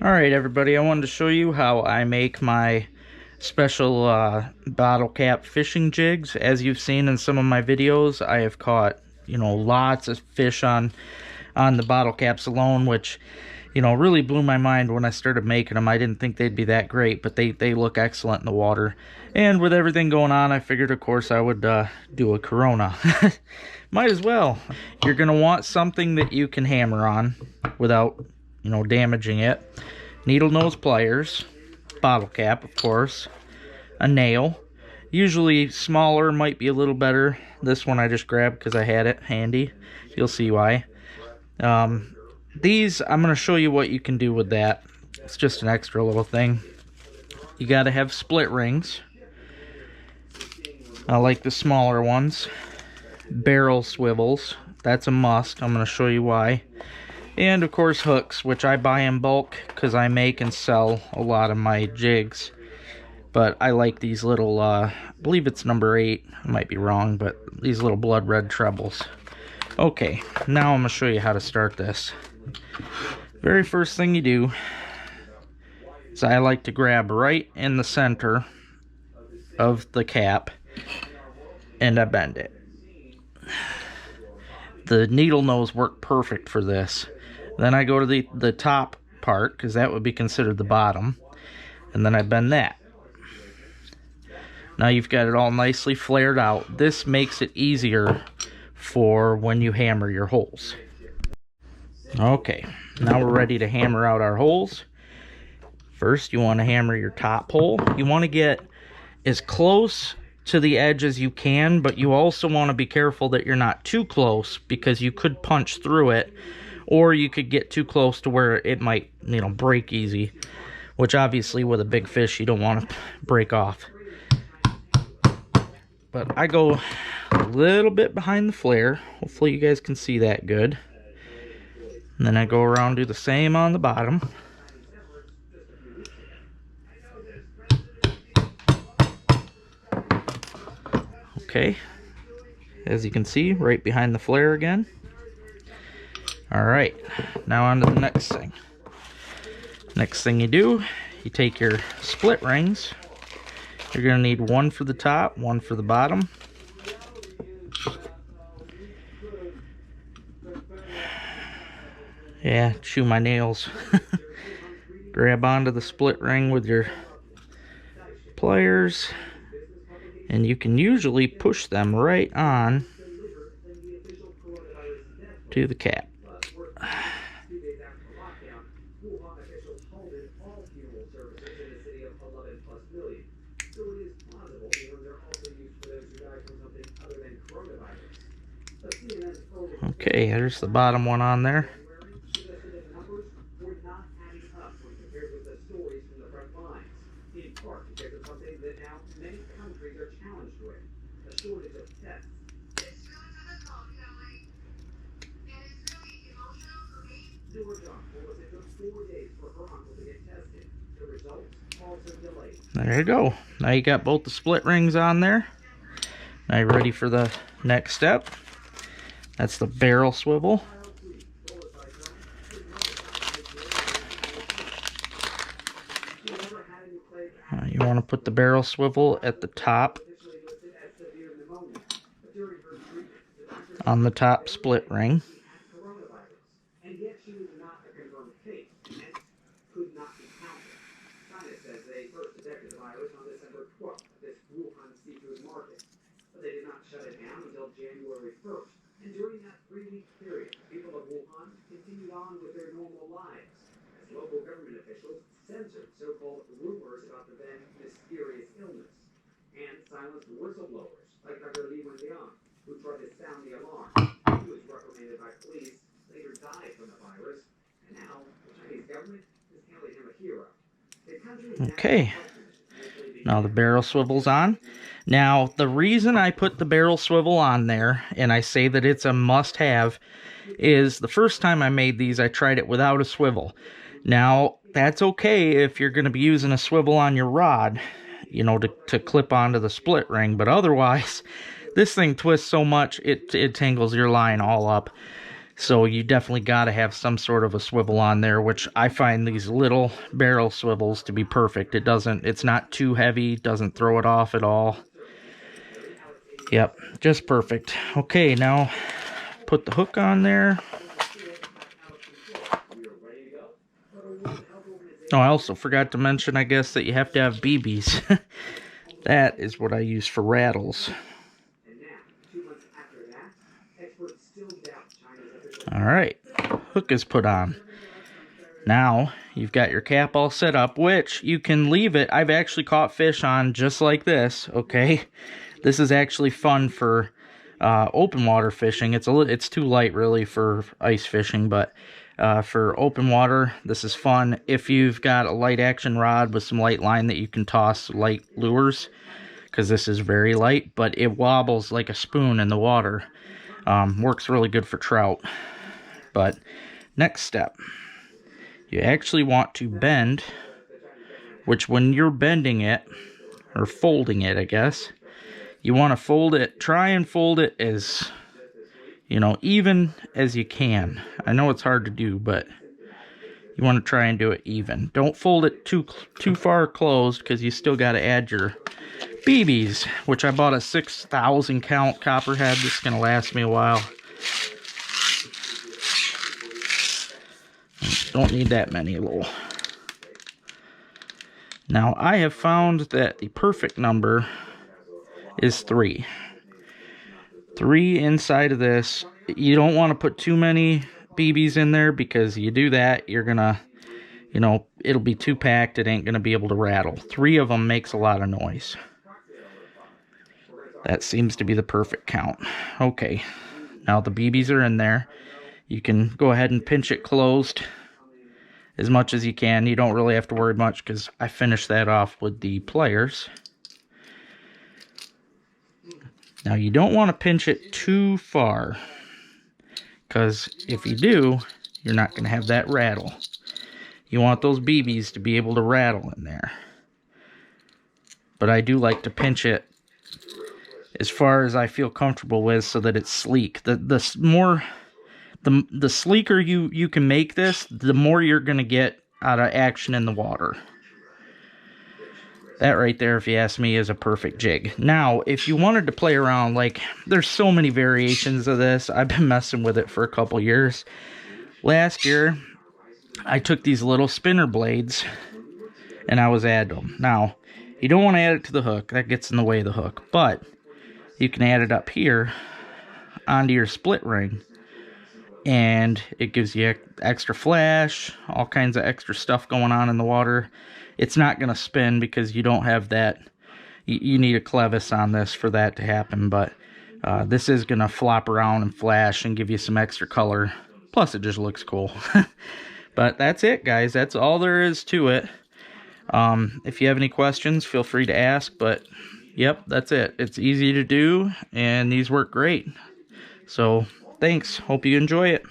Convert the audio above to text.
Alright everybody, I wanted to show you how I make my special bottle cap fishing jigs. As you've seen in some of my videos, I have caught, lots of fish on the bottle caps alone, which, really blew my mind when I started making them. I didn't think they'd be that great, but they look excellent in the water. And with everything going on, I figured, of course, I would do a Corona. Might as well. You're going to want something that you can hammer on without damaging it. Needle nose pliers, bottle cap, of course, a nail. Usually smaller might be a little better. This one I just grabbed because I had it handy. You'll see why. These, I'm going to show you what you can do with that. It's just an extra little thing. You got to have split rings. I like the smaller ones. Barrel swivels. That's a must. I'm going to show you why. And of course hooks, which I buy in bulk because I make and sell a lot of my jigs. But I like these little, I believe it's number 8. I might be wrong, but these little blood red trebles. Okay, now I'm going to show you how to start this. Very first thing you do is I like to grab right in the center of the cap and I bend it. The needle nose work perfect for this. Then I go to the top part, because that would be considered the bottom, and then I bend that. Now you've got it all nicely flared out. This makes it easier for when you hammer your holes. Okay, now we're ready to hammer out our holes. First, you want to hammer your top hole. You want to get as close to the edge as you can, but you also want to be careful that you're not too close, because you could punch through it, or you could get too close to where it might, break easy, which obviously with a big fish you don't want to break off. But I go a little bit behind the flare. Hopefully you guys can see that good. And then I go around, do the same on the bottom. Okay, as you can see, right behind the flare again. Alright, now on to the next thing. Next thing you do, you take your split rings. You're going to need one for the top, one for the bottom. Yeah, chew my nails. Grab onto the split ring with your pliers, and you can usually push them right on to the cap. Okay, there's the bottom one on there. There you go. Now you got both the split rings on there. Now you're ready for the next step. That's the barrel swivel. You want to put the barrel swivel at the top on the top split ring. January 1st, and during that 3-week period, people of Wuhan continued on with their normal lives, as local government officials censored so-called rumors about the then mysterious illness, and silenced whistleblowers like Dr. Li Wenliang, who tried to sound the alarm. He was reprimanded by police, later died from the virus, and now the Chinese government is hailing him a hero. Okay, now the barrel swivel's on. Now, the reason I put the barrel swivel on there, and I say that it's a must-have, is the first time I made these, I tried it without a swivel. Now, that's okay if you're going to be using a swivel on your rod, to clip onto the split ring, but otherwise, this thing twists so much, it tangles your line all up. So you definitely got to have some sort of a swivel on there, which I find these little barrel swivels to be perfect. It's not too heavy, doesn't throw it off at all. Yep, just perfect. Okay, now put the hook on there. Oh, I also forgot to mention, I guess, that you have to have BBs. That is what I use for rattles. Alright, hook is put on. Now, you've got your cap all set up, which you can leave it. I've actually caught fish on just like this, okay? This is actually fun for open water fishing. It's too light, really, for ice fishing, but for open water, this is fun. If you've got a light action rod with some light line that you can toss light lures, because this is very light, but it wobbles like a spoon in the water. Works really good for trout. But next step, you actually want to bend, which when you're bending it, or folding it, I guess, you want to fold it, try and fold it as, even as you can. I know it's hard to do, but you want to try and do it even. Don't fold it too far closed, because you still got to add your BBs, which I bought a 6,000 count copperhead. This is going to last me a while. Don't need that many, little. Now, I have found that the perfect number is 3. 3 inside of this. You don't want to put too many BBs in there, because you do that, you're gonna, it'll be too packed. It ain't gonna be able to rattle. 3 of them makes a lot of noise. That seems to be the perfect count. Okay, now the BBs are in there. You can go ahead and pinch it closed as much as you can. You don't really have to worry much, because I finished that off with the pliers. Now you don't want to pinch it too far, because if you do, you're not going to have that rattle. You want those BBs to be able to rattle in there. But I do like to pinch it as far as I feel comfortable with, so that it's sleek. The sleeker you can make this, the more you're going to get out of action in the water. That right there, if you ask me, is a perfect jig. Now, if you wanted to play around, like, there's so many variations of this. I've been messing with it for a couple years. Last year, I took these little spinner blades, and I was adding them. Now, you don't want to add it to the hook. That gets in the way of the hook. But you can add it up here onto your split ring, and it gives you extra flash, all kinds of extra stuff going on in the water. It's not going to spin, because you don't have that. You need a clevis on this for that to happen, but this is going to flop around and flash and give you some extra color. Plus, it just looks cool. But that's it, guys. That's all there is to it. If you have any questions, feel free to ask, but yep, that's it. It's easy to do, and these work great. So, thanks. Hope you enjoy it.